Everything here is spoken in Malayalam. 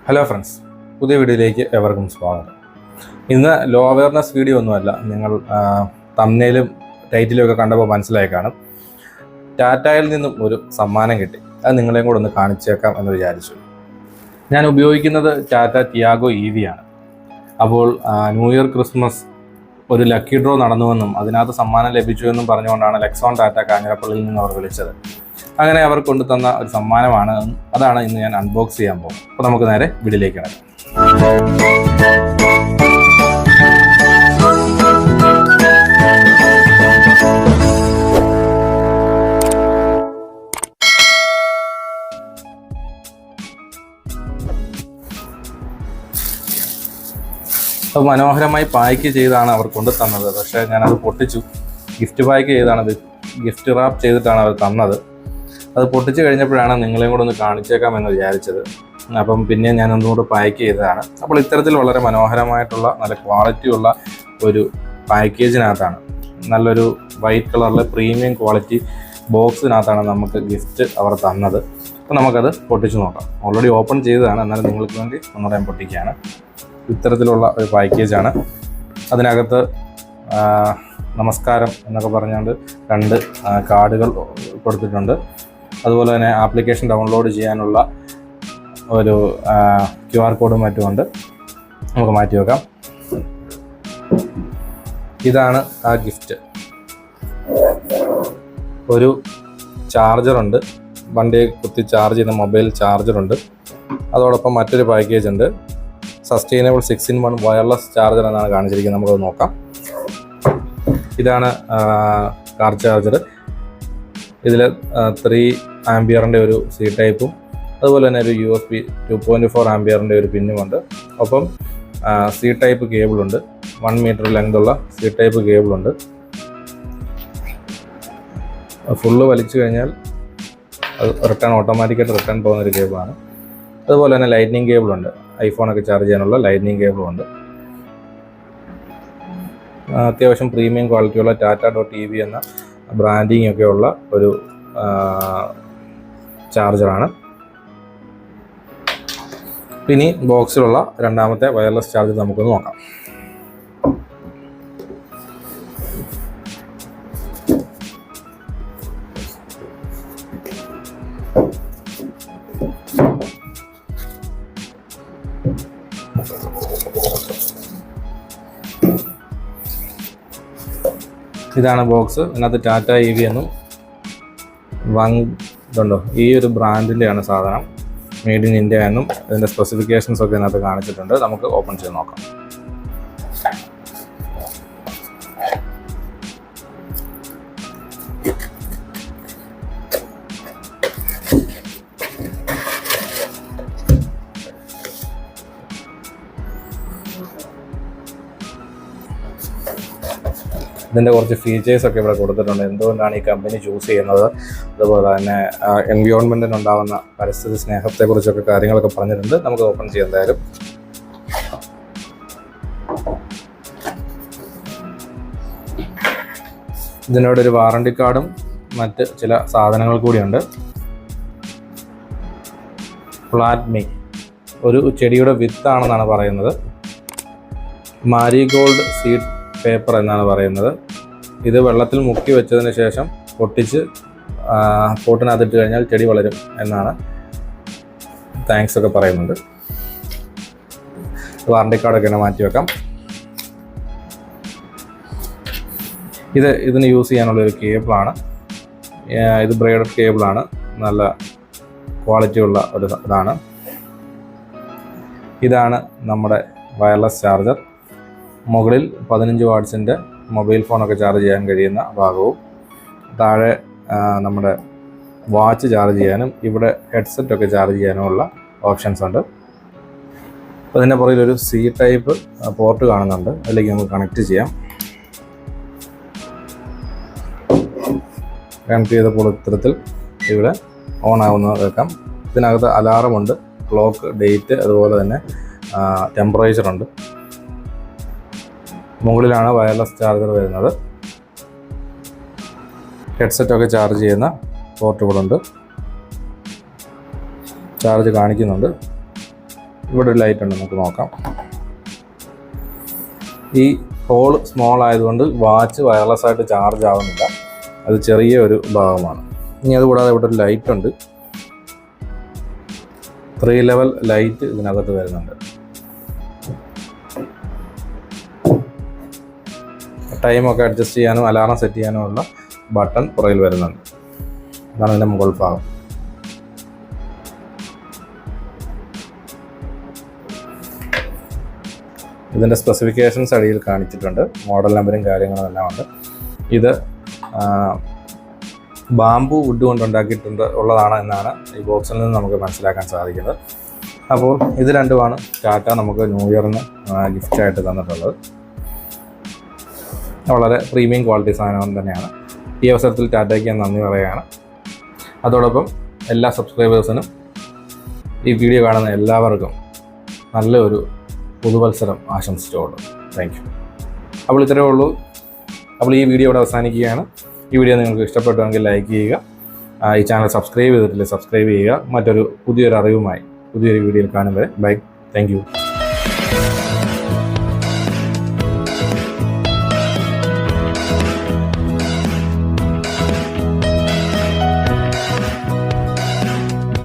ഹലോ ഫ്രണ്ട്സ്, പുതിയ വീഡിയോയിലേക്ക് എവർക്കും സ്വാഗതം. ഇന്ന് ലോ അവയർനെസ് വീഡിയോ ഒന്നുമല്ല. നിങ്ങൾ തംബ്നെയിലും ടൈറ്റിലും ഒക്കെ കണ്ടപ്പോൾ മനസ്സിലായി കാണും. ടാറ്റയിൽ നിന്നും ഒരു സമ്മാനം കിട്ടി. അത് നിങ്ങളെയും കൂടെ ഒന്ന് കാണിച്ചേക്കാം എന്ന് വിചാരിച്ചു. ഞാൻ ഉപയോഗിക്കുന്നത് ടാറ്റ ടിയാഗോ EV ആണ്. അപ്പോൾ ന്യൂ ഇയർ ക്രിസ്മസ് ഒരു ലക്കി ഡ്രോ നടന്നുവെന്നും അതിനകത്ത് സമ്മാനം ലഭിച്ചുവെന്നും പറഞ്ഞുകൊണ്ടാണ് ലെക്സോൺ ടാറ്റ കാഞ്ഞിരപ്പള്ളിയിൽ നിന്ന് അവർ വിളിച്ചത്. അങ്ങനെ അവർ കൊണ്ടുതന്ന ഒരു സമ്മാനമാണ്. അതാണ് ഇന്ന് ഞാൻ അൺബോക്സ് ചെയ്യാൻ പോകും. അപ്പോൾ നമുക്ക് നേരെ വീഡിയോയിലേക്ക് കിടക്കാം. അപ്പോൾ മനോഹരമായി പായ്ക്ക് ചെയ്താണ് അവർ കൊണ്ടു തന്നത്. പക്ഷേ ഞാനത് പൊട്ടിച്ചു. ഗിഫ്റ്റ് പായ്ക്ക് ചെയ്താണത്, ഗിഫ്റ്റ് റാപ്പ് ചെയ്തിട്ടാണ് അവർ തന്നത്. അത് പൊട്ടിച്ച് കഴിഞ്ഞപ്പോഴാണ് നിങ്ങളെയും കൂടെ ഒന്ന് കാണിച്ചേക്കാമെന്ന് വിചാരിച്ചത്. അപ്പം പിന്നെ ഞാൻ ഒന്നുകൂടെ പാക്ക് ചെയ്തതാണ്. അപ്പോൾ ഇത്തരത്തിൽ വളരെ മനോഹരമായിട്ടുള്ള നല്ല ക്വാളിറ്റിയുള്ള ഒരു പാക്കേജിനകത്താണ്, നല്ലൊരു വൈറ്റ് കളറിൽ പ്രീമിയം ക്വാളിറ്റി ബോക്സിനകത്താണ് നമുക്ക് ഗിഫ്റ്റ് അവർ തന്നത്. അപ്പോൾ നമുക്കത് പൊട്ടിച്ച് നോക്കാം. ഓൾറെഡി ഓപ്പൺ ചെയ്തതാണ്, എന്നാലും നിങ്ങൾക്ക് വേണ്ടി ഒന്നുകൂടെ ഞാൻ പൊട്ടിക്കുകയാണ്. ഇത്തരത്തിലുള്ള ഒരു പാക്കേജാണ്. അതിനകത്ത് നമസ്കാരം എന്നൊക്കെ പറഞ്ഞുകൊണ്ട് 2 കാർഡുകൾ കൊടുത്തിട്ടുണ്ട്. അതുപോലെ തന്നെ ആപ്ലിക്കേഷൻ ഡൗൺലോഡ് ചെയ്യാനുള്ള ഒരു QR കോഡും മറ്റുമുണ്ട്. നമുക്ക് മാറ്റി വെക്കാം. ഇതാണ് ആ ഗിഫ്റ്റ്. ഒരു ചാർജറുണ്ട്, വണ്ടി കുത്തി ചാർജ് ചെയ്യുന്ന മൊബൈൽ ചാർജറുണ്ട്. അതോടൊപ്പം മറ്റൊരു പാക്കേജ് ഉണ്ട്, സസ്റ്റൈനബിൾ 6-in-1 വയർലെസ് ചാർജർ എന്നാണ് കാണിച്ചിരിക്കുന്നത്. നമുക്കത് നോക്കാം. ഇതാണ് കാർ ചാർജർ. ഇതിൽ 3 ആംപിയറിൻ്റെ ഒരു C ടൈപ്പും അതുപോലെ തന്നെ ഒരു USB 2.4 ആംപിയറിൻ്റെ ഒരു പിന്നുമുണ്ട്. ഒപ്പം C ടൈപ്പ് കേബിളുണ്ട്. 1 മീറ്റർ ലെങ്ത് ഉള്ള C ടൈപ്പ് കേബിളുണ്ട്. ഫുള്ള് വലിച്ചു കഴിഞ്ഞാൽ അത് ഓട്ടോമാറ്റിക്കായിട്ട് റിട്ടേൺ പോകുന്നൊരു കേബിളാണ്. അതുപോലെ തന്നെ ലൈറ്റ്നിങ് കേബിളുണ്ട്. ഐഫോണൊക്കെ ചാർജ് ചെയ്യാനുള്ള ലൈറ്റ്നിങ് കേബിളുണ്ട്. അത്യാവശ്യം പ്രീമിയം ക്വാളിറ്റിയുള്ള ടാറ്റ.EV എന്ന ബ്രാൻഡിങ് ഒക്കെ ഉള്ള ഒരു ചാർജറാണ്. പിന്നെ ബോക്സിലുള്ള രണ്ടാമത്തെ വയർലെസ് ചാർജർ നമുക്കൊന്ന് നോക്കാം. ഇതാണ് ബോക്സ്. ഇതിനകത്ത് ടാറ്റ EV എന്നും ഇതുണ്ടോ, ഈ ഒരു ബ്രാൻഡിൻ്റെയാണ് സാധനം. മെയ്ഡ് ഇൻ ഇന്ത്യ എന്നും ഇതിൻ്റെ സ്പെസിഫിക്കേഷൻസ് ഒക്കെ ഇതിനകത്ത് കാണിച്ചിട്ടുണ്ട്. നമുക്ക് ഓപ്പൺ ചെയ്ത് നോക്കാം. ഇതിൻ്റെ കുറച്ച് ഫീച്ചേഴ്സൊക്കെ ഇവിടെ കൊടുത്തിട്ടുണ്ട്. എന്തുകൊണ്ടാണ് ഈ കമ്പനി ചൂസ് ചെയ്യുന്നത്, അതുപോലെ തന്നെ എൻവയോൺമെൻറ്റിനുണ്ടാകുന്ന പരിസ്ഥിതി സ്നേഹത്തെക്കുറിച്ചൊക്കെ കാര്യങ്ങളൊക്കെ പറഞ്ഞിട്ടുണ്ട്. നമുക്ക് ഓപ്പൺ ചെയ്യാം. എന്തായാലും ഇതിനോടൊരു വാറണ്ടി കാർഡും മറ്റ് ചില സാധനങ്ങൾ കൂടിയുണ്ട്. പ്ലാറ്റ്മി ഒരു ചെടിയുടെ വിത്താണെന്നാണ് പറയുന്നത്. മാരിഗോൾഡ് സീഡ് പേപ്പർ എന്നാണ് പറയുന്നത്. ഇത് വെള്ളത്തിൽ മുക്കി വെച്ചതിന് ശേഷം പൊട്ടിച്ച് പോട്ടിനകത്തിട്ട് കഴിഞ്ഞാൽ ചെടി വളരും എന്നാണ് താങ്ക്സ് ഒക്കെ പറയുന്നുണ്ട്. വാറണ്ടി കാർഡൊക്കെ തന്നെ മാറ്റി വെക്കാം. ഇതിന് യൂസ് ചെയ്യാനുള്ളൊരു കേബിളാണ്. ഇത് ബ്രേഡഡ് കേബിളാണ്. നല്ല ക്വാളിറ്റിയുള്ള ഒരു ഇതാണ്. ഇതാണ് നമ്മുടെ വയർലെസ് ചാർജർ. മുകളിൽ 15 വാട്ട്സിൻ്റെ മൊബൈൽ ഫോണൊക്കെ ചാർജ് ചെയ്യാൻ കഴിയുന്ന ഭാഗവും താഴെ നമ്മുടെ വാച്ച് ചാർജ് ചെയ്യാനും ഇവിടെ ഹെഡ്സെറ്റൊക്കെ ചാർജ് ചെയ്യാനുമുള്ള ഓപ്ഷൻസ് ഉണ്ട്. അപ്പോൾ അതിൻ്റെ പുറകിൽ ഒരു C ടൈപ്പ് പോർട്ട് കാണുന്നുണ്ട്. അതിലേക്ക് നമുക്ക് കണക്ട് ചെയ്യാം. കണക്ട് ചെയ്തപ്പോൾ ഇത്തരത്തിൽ ഇവിടെ ഓൺ ആവുന്ന വെക്കാം. ഇതിനകത്ത് അലാറമുണ്ട്, ക്ലോക്ക്, ഡേറ്റ്, അതുപോലെ തന്നെ ടെമ്പറേച്ചറുണ്ട്. മുകളിലാണ് വയർലെസ് ചാർജർ വരുന്നത്. ഹെഡ്സെറ്റൊക്കെ ചാർജ് ചെയ്യുന്ന പോർട്ടുകളുണ്ട്. ചാർജ് കാണിക്കുന്നുണ്ട്. ഇവിടെ ഒരു ലൈറ്റ് ഉണ്ട്, നമുക്ക് നോക്കാം. ഈ ഹോൾ സ്മോൾ ആയതുകൊണ്ട് വാച്ച് വയർലെസ് ആയിട്ട് ചാർജ് ആവുന്നില്ല, അത് ചെറിയ ഒരു ഭാഗമാണ്. ഇനി അതുകൂടാതെ ഇവിടെ ഒരു ലൈറ്റ് ഉണ്ട്, 3 ലെവൽ ലൈറ്റ് ഇതിനകത്ത് വരുന്നുണ്ട്. ടൈമൊക്കെ അഡ്ജസ്റ്റ് ചെയ്യാനും അലാറം സെറ്റ് ചെയ്യാനും ഉള്ള ബട്ടൺ പുറകിൽ വരുന്നുണ്ട്. അതാണ് ഇതിൻ്റെ മുകൾ ഭാഗം. ഇതിൻ്റെ സ്പെസിഫിക്കേഷൻസ് അടിയിൽ കാണിച്ചിട്ടുണ്ട്, മോഡൽ നമ്പറും കാര്യങ്ങളും എല്ലാം ഉണ്ട്. ഇത് ബാംബു വുഡ് ഉള്ളതാണ് എന്നാണ് ഈ ബോക്സിൽ നിന്ന് നമുക്ക് മനസ്സിലാക്കാൻ സാധിക്കുന്നത്. അപ്പോൾ ഇത് രണ്ടുമാണ് ടാറ്റ നമുക്ക് ന്യൂ ഇയറിന് ഗിഫ്റ്റായിട്ട് തന്നിട്ടുള്ളത്. വളരെ പ്രീമിയം ക്വാളിറ്റി സാധനം തന്നെയാണ്. ഈ അവസരത്തിൽ ടാറ്റയ്ക്ക് ഞാൻ നന്ദി പറയുകയാണ്. അതോടൊപ്പം എല്ലാ സബ്സ്ക്രൈബേഴ്സിനും ഈ വീഡിയോ കാണുന്ന എല്ലാവർക്കും നല്ലൊരു പുതുവത്സരം ആശംസിച്ചുകൊള്ളു. Thank you. അപ്പോൾ ഇത്രയേ ഉള്ളൂ. അപ്പോൾ ഈ വീഡിയോ ഇവിടെ അവസാനിക്കുകയാണ്. ഈ വീഡിയോ നിങ്ങൾക്ക് ഇഷ്ടപ്പെട്ടുവെങ്കിൽ ലൈക്ക് ചെയ്യുക. ഈ ചാനൽ സബ്സ്ക്രൈബ് ചെയ്തിട്ടില്ല, സബ്സ്ക്രൈബ് ചെയ്യുക. പുതിയൊരു അറിവുമായി പുതിയൊരു വീഡിയോയിൽ കാണും വരെ ബൈ. Thank you.